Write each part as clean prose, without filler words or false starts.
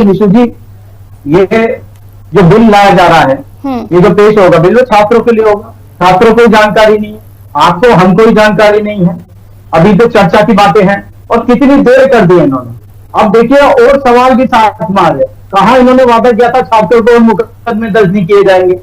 विशु जी, ये जो बिल लाया जा रहा है, ये जो पेश होगा बिल, वो छात्रों के लिए होगा। छात्रों को जानकारी नहीं है, आपको हमको ही जानकारी नहीं है। अभी तो चर्चा की बातें हैं और कितनी देर कर दी इन्होंने। अब देखिए और सवाल भी साथ में आ रहे, कहा इन्होंने वादा किया था छात्रों को मुकदमे दर्ज नहीं किए जाएंगे,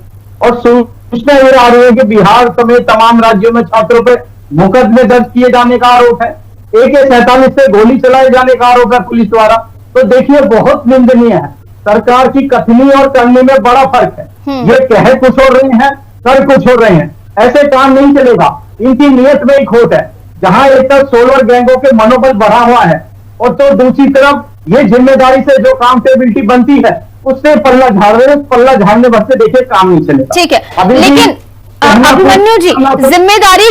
और सूचना ये आ रही है कि बिहार समेत तमाम राज्यों में छात्रों पर मुकदमे दर्ज किए जाने का आरोप है। AK-47 से गोली चलाए जाने का आरोप है पुलिस द्वारा। तो देखिए बहुत निंदनीय है। सरकार की कथनी और करनी में बड़ा फर्क है। ये कह कुछ हो रहे हैं, कर कुछ हो रहे हैं। ऐसे काम नहीं चलेगा। इनकी नियत में ही खोट है। जहां एक तरफ सोलर गैंगों के मनोबल बढ़ा हुआ है और तो दूसरी तरफ ये जिम्मेदारी से जो काउंटेबिलिटी बनती है उससे पल्ला झाड़ रहे हैं। पल्ला झाड़ने बस से देखिए काम नहीं चलेगा। ठीक है, लेकिन अभिमन्यु जी, जिम्मेदारी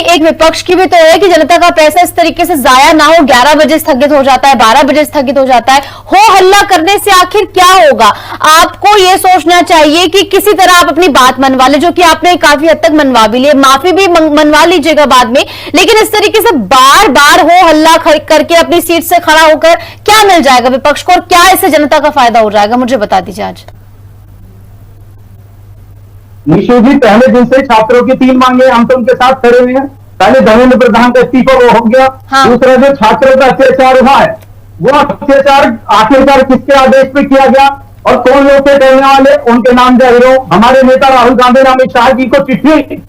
एक विपक्ष की भी तो है कि जनता का पैसा इस तरीके से जाया ना हो। 11 बजे स्थगित हो जाता है, 12 बजे स्थगित हो जाता है। हो हल्ला करने से आखिर क्या होगा? आपको ये सोचना चाहिए कि किसी तरह आप अपनी बात मनवा ले, जो कि आपने काफी हद तक मनवा भी लिए, माफी भी मनवा लीजिएगा बाद में। लेकिन इस तरीके से बार बार हो हल्ला करके अपनी सीट से खड़ा होकर क्या मिल जाएगा विपक्ष को, और क्या इससे जनता का फायदा हो जाएगा? मुझे बता दीजिए आज। निशु जी, पहले दिन से छात्रों की 3 मांगे, हम तो उनके साथ खड़े हुए हैं। पहले धर्मेंद्र प्रधान का इस्तीफा वो हो गया। हाँ। दूसरा जो छात्रों का अत्याचार हुआ है, वो अत्याचार आखिरकार किसके आदेश पे किया गया और कौन लोग थे करने वाले, उनके नाम जाहिर हो। हमारे नेता राहुल गांधी ने अमित शाह जी को चिट्ठी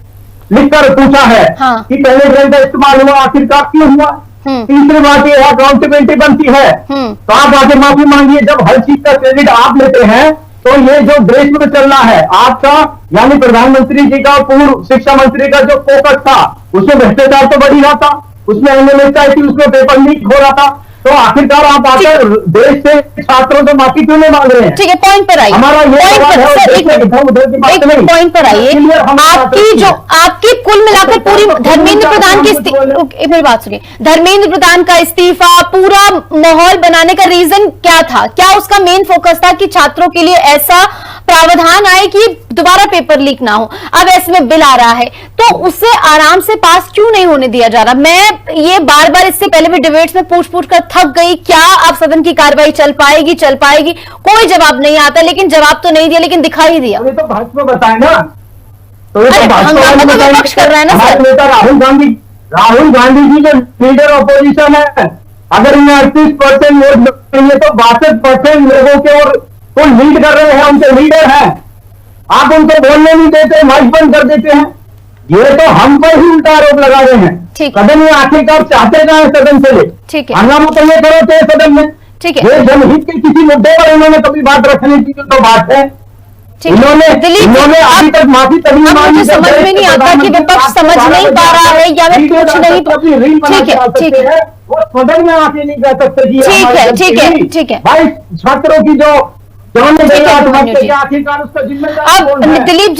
लिखकर पूछा है। हाँ। कि पहले ड्रोन का इस्तेमाल हुआ, आखिरकार क्यों हुआ। तीसरी बात यह अकाउंटेबिलिटी बनती है तो आप आगे माफी मांगिए। जब हर चीज का क्रेडिट आप लेते हैं तो ये जो देश में चल रहा है आपका, यानी प्रधानमंत्री जी का, पूर्व शिक्षा मंत्री का जो फोकस था उसमें भ्रष्टाचार तो बढ़ ही रहा था, उसमें अनियमितता थी, उसमें पेपर लीक हो रहा था। तो आखिरकार आप आकर देश से छात्रों से माफी क्यों नहीं मांग रहे हैं? ठीक है, पॉइंट पर आइए। हमारा ये पॉइंट पर आइए। आपकी कुल मिलाकर पूरी धर्मेंद्र प्रधान की मेरी बात सुनिए, धर्मेंद्र प्रधान का इस्तीफा, पूरा माहौल बनाने का रीजन क्या था? क्या उसका मेन फोकस था कि छात्रों के लिए ऐसा प्रावधान आए कि दोबारा पेपर लीक ना हो? अब ऐसे में बिल आ रहा है तो उससे आराम से पास क्यों नहीं होने दिया जा रहा? मैं ये बार बार इससे पहले भी डिबेट्स में पूछ कर थक गई, क्या अब सदन की कार्रवाई चल पाएगी? कोई जवाब नहीं आता। लेकिन जवाब तो नहीं दिया, लेकिन दिखा ही दिया। तो भाजपा बताए ना, तो विपक्ष कर रहा है ना सर। नेता राहुल गांधी जी जो लीडर ऑपोजिशन है, अगर इन्हें 38% वोट मिलेंगे तो 62% लोगों के और तो लीड कर रहे हैं, उनके लीडर हैं। आप उनको बोलने नहीं देते, माइक बंद कर देते हैं। ये तो हम पर ही उल्टा आरोप लगा रहे हैं। सदन में आखिरकार चाहते जाए सदन से ले, हंगामा तो ये करो थे सदन में। ठीक है, ये जनहित के किसी मुद्दे पर इन्होंने कभी बात रखने की तो बात है। इन्होंने अभी तक माफी तभी मांगी। समझ में नहीं आता कि विपक्ष समझ नहीं पा रहा है या मैं पूछ नहीं। ठीक है, वो सदन में आके नहीं कह सकते। ठीक है भाई, छात्रों की जो आखिरकार उसका जिम्मेदार अब दिलीप